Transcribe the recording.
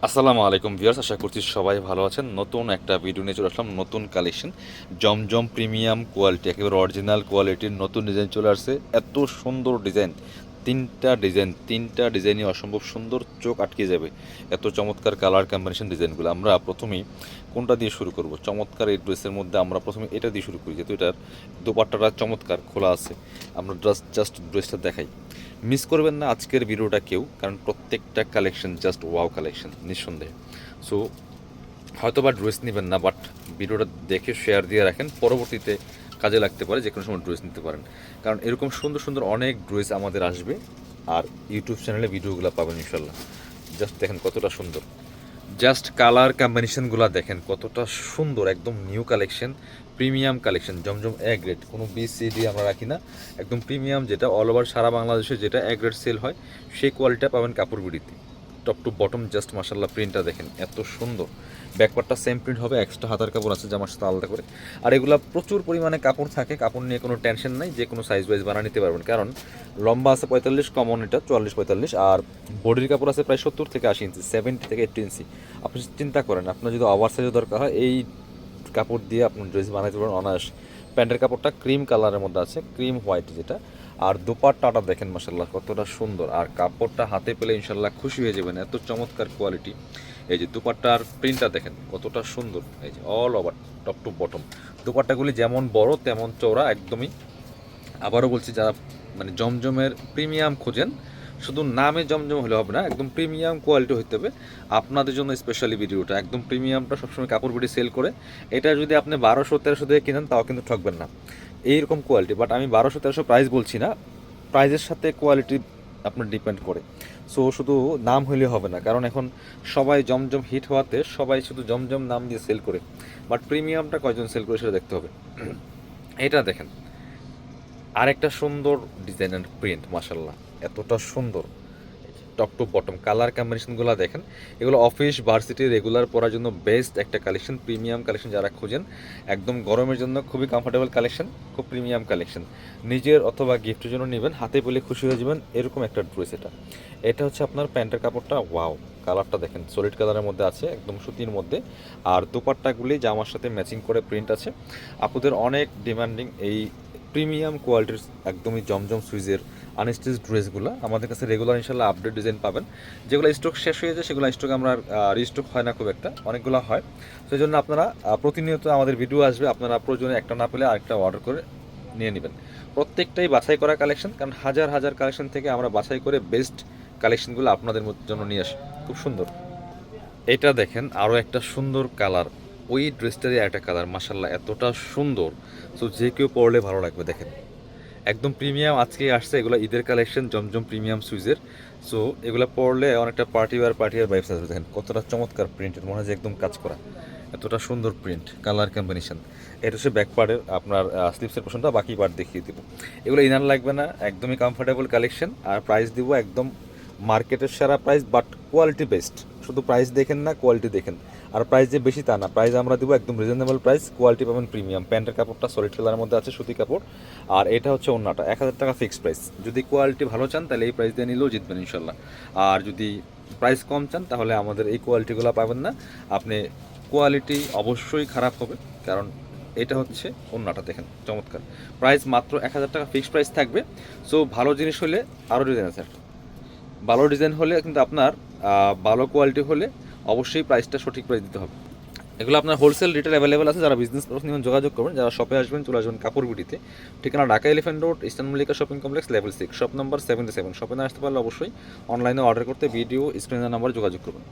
আসসালামু আলাইকুম ভিউয়ার্স, আশা করছি সবাই ভালো আছেন। নতুন একটা ভিডিও নিয়ে চলে আসলাম। নতুন কালেকশন, জমজম প্রিমিয়াম কোয়ালিটি, একেবারে অরিজিনাল কোয়ালিটির নতুন ডিজাইন চলে আসছে। এত সুন্দর ডিজাইন, তিনটা ডিজাইনই অসম্ভব সুন্দর, চোখ আটকে যাবে। এত চমৎকার কালার কম্বিনেশন ডিজাইনগুলো। আমরা প্রথমেই কোনটা দিয়ে শুরু করব? চমৎকার এই ড্রেসের মধ্যে আমরা প্রথমে এটা দিয়ে শুরু করি, যেহেতু এটার দোপাট্টাটা চমৎকার খোলা আছে। আমরা জাস্ট ড্রেসটা দেখাই, মিস করবেন না আজকের ভিডিওটা কেউ, কারণ প্রত্যেকটা কালেকশন জাস্ট ওয়াও কালেকশন নিঃসন্দেহে। সো হয়তো বা ড্রেস নেবেন না, বাট ভিডিওটা দেখে শেয়ার দিয়ে রাখেন, পরবর্তীতে কাজে লাগতে পারে, যে কোনো সময় ড্রেস নিতে পারেন। কারণ এরকম সুন্দর সুন্দর অনেক ড্রেস আমাদের আসবে, আর ইউটিউব চ্যানেলে ভিডিওগুলো পাবেন ইনশাল্লাহ। জাস্ট দেখেন কতটা সুন্দর, জাস্ট কালার কম্বিনেশনগুলো দেখেন কতটা সুন্দর, একদম new collection, premium collection, Zamzam A grade. কোনো BCD আমরা রাখি না, একদম প্রিমিয়াম, যেটা অল ওভার সারা বাংলাদেশে যেটা এ গ্রেড সেল হয়, সেই কোয়ালিটিটা পাবেন কাপড় বিড়িতে। টপ টু বটম জাস্ট মাশাল্লাহ, প্রিন্টটা দেখেন এত সুন্দর। ব্যাকপার্টটা সেম প্রিন্ট হবে, এক্সট্রা হাতার কাপড় আছে জামার সাথে আলাদা করে। আর এগুলা প্রচুর পরিমাণে কাপড় থাকে, কাপড় নিয়ে কোনো টেনশন নাই, যে কোনো সাইজ ওয়াইজ বানিয়ে নিতে পারবেন। কারণ লম্বা আছে 45, কমন এটা 44-45, আর বডির কাপড় আছে প্রায় 70 থেকে 80 ইঞ্চি, 70 থেকে 80 ইঞ্চি। আপনি চিন্তা করেন, আপনার যদি ওভার সাইজের দরকার হয়, এই কাপড় দিয়ে আপনার ড্রেস বানাইতে পারেন অনায়াস। প্যান্টের কাপড়টা ক্রিম কালারের মধ্যে আছে, ক্রিম হোয়াইট যেটা। আর দোপাট্টাটা দেখেন মাশাল্লাহ কতটা সুন্দর, আর কাপড়টা হাতে পেলে ইনশাল্লাহ খুশি হয়ে যাবেন, এত চমৎকার কোয়ালিটি। এই যে দোপাট্টার প্রিন্টটা দেখেন কতটা সুন্দর, এই যে all over top to bottom. দোপাট্টাগুলি যেমন বড় তেমন চওড়া একদমই। আবারও বলছি, যারা মানে জমজমের প্রিমিয়াম খোঁজেন, শুধু নামে জমজম হলে হবে না, একদম প্রিমিয়াম কোয়ালিটি হতে হবে। আপনাদের জন্য স্পেশালি ভিডিওটা, একদম প্রিমিয়ামটা সবসময় কাপড় বিড়ি সেল করে। এটা যদি আপনি 1200-1300 দিয়ে কিনেন, তাও কিন্তু ঠকবেন না, এইরকম কোয়ালিটি। বাট আমি 1200-1300 প্রাইস বলছি না, প্রাইজের সাথে কোয়ালিটি আপনার ডিপেন্ড করে। সো শুধু নাম হইলে হবে না, কারণ এখন সবাই জমজম হিট হওয়াতে সবাই শুধু জমজম নাম দিয়ে সেল করে, বাট প্রিমিয়ামটা কয়জন সেল করে সেটা দেখতে হবে। এটা দেখেন আরেকটা সুন্দর ডিজাইনের প্রিন্ট, মাশাল্লাহ এতটা সুন্দর। টপ টু বটম কালার কম্বিনেশনগুলো দেখেন, এগুলো অফিস ভার্সিটি রেগুলার পরার জন্য বেস্ট একটা কালেকশন, প্রিমিয়াম কালেকশন। যারা খুঁজেন একদম গরমের জন্য খুবই কমফোর্টেবল কালেকশন, খুব প্রিমিয়াম কালেকশন, নিজের অথবা গিফটের জন্য নেবেন, হাতে পেলে খুশি হয়ে যাবেন, এরকম একটা ড্রেস। এটা হচ্ছে আপনার প্যান্টের কাপড়টা, ওয়াও কালারটা দেখেন, সলিড কালারের মধ্যে আছে, একদম সুতির মধ্যে। আর দোপাট্টাগুলি জামার সাথে ম্যাচিং করে প্রিন্ট আছে। আপুদের অনেক ডিমান্ডিং এই প্রিমিয়াম কোয়ালিটির একদমই জমজম সুইজের আনস্টিচ ড্রেসগুলো আমাদের কাছে রেগুলার ইনশাল্লাহ আপডেট ডিজাইন পাবেন। যেগুলো স্টক শেষ হয়ে যায় সেগুলো স্টক আমরা রিস্টক হয় না খুব একটা, অনেকগুলো হয়। সেই জন্য আপনারা প্রতিনিয়ত আমাদের ভিডিও আসবে, আপনারা প্রয়োজনে একটা না পেলে আরেকটা অর্ডার করে নিয়ে নেবেন। প্রত্যেকটাই বাছাই করা কালেকশন, কারণ হাজার হাজার কালেকশন থেকে আমরা বাছাই করে বেস্ট কালেকশনগুলো আপনাদের জন্য নিয়ে আসি। খুব সুন্দর। এটা দেখেন আরও একটা সুন্দর কালার, ওই ড্রেসটারই একটা কালার, মাসাল্লাহ এতটা সুন্দর। সো যে কেউ পরলে ভালো লাগবে। দেখেন একদম প্রিমিয়াম, আজকে আসছে এগুলো ঈদের কালেকশন, জমজম প্রিমিয়াম সুইজের। সো এগুলো পরলে অনেকটা পার্টি ওয়ার ভাইবস আসবে। দেখেন কতটা চমৎকার প্রিন্টের, মনে হয় যে একদম কাজ করা, এতটা সুন্দর প্রিন্ট, কালার কম্বিনেশন। এটা হচ্ছে ব্যাক পার্টের আপনার স্লিপসের পোর্শনটা, বাকি পার্ট দেখিয়ে দিব। এগুলো ইনার লাগবে না, একদমই কমফোর্টেবল কালেকশন। আর প্রাইস দিব একদম মার্কেটের সেরা প্রাইস, বাট কোয়ালিটি বেস্ট। শুধু প্রাইস দেখেন না, কোয়ালিটি দেখেন। আর প্রাইস যে বেশি তা না, প্রাইস আমরা দিব একদম রিজনেবল প্রাইস, কোয়ালিটি পাবেন প্রিমিয়াম। প্যান্টের কাপড়টা সলিড কালারের মধ্যে আছে, সুতি কাপড়। আর এটা হচ্ছে ওন্নাটা, 1000 টাকা ফিক্সড প্রাইস। যদি কোয়ালিটি ভালো চান তাহলে এই প্রাইস দিয়ে নিলেও জিতবেন ইনশাল্লাহ। আর যদি প্রাইস কম চান তাহলে আমাদের এই কোয়ালিটিগুলো পাবেন না, আপনি কোয়ালিটি অবশ্যই খারাপ হবে। কারণ এটা হচ্ছে ওন্নাটা দেখেন চমৎকার, প্রাইস মাত্র 1000 টাকা ফিক্সড প্রাইস থাকবে। সো ভালো জিনিস হলে আরও ডিজাইন আছে, ভালো ডিজাইন হলে কিন্তু আপনার ভালো কোয়ালিটি হলে অবশ্যই প্রাইসটা সঠিক প্রাইস দিতে হবে। এগুলো আপনার হোলসেল রিটেল অ্যাভেলেবেল আছে, যারা বিজনেস পারপাস নিয়ে যোগাযোগ করবেন। যারা শপে আসবেন চলে আসবেন কাপড় বিটিতে, ঠিকানা Dhaka elephant road, eastern Mallika shopping complex, level 6, shop number 77। শপে না আসতে পারলে অবশ্যই অনলাইনে অর্ডার করতে ভিডিও স্ক্রিনের নাম্বারে যোগাযোগ করবেন।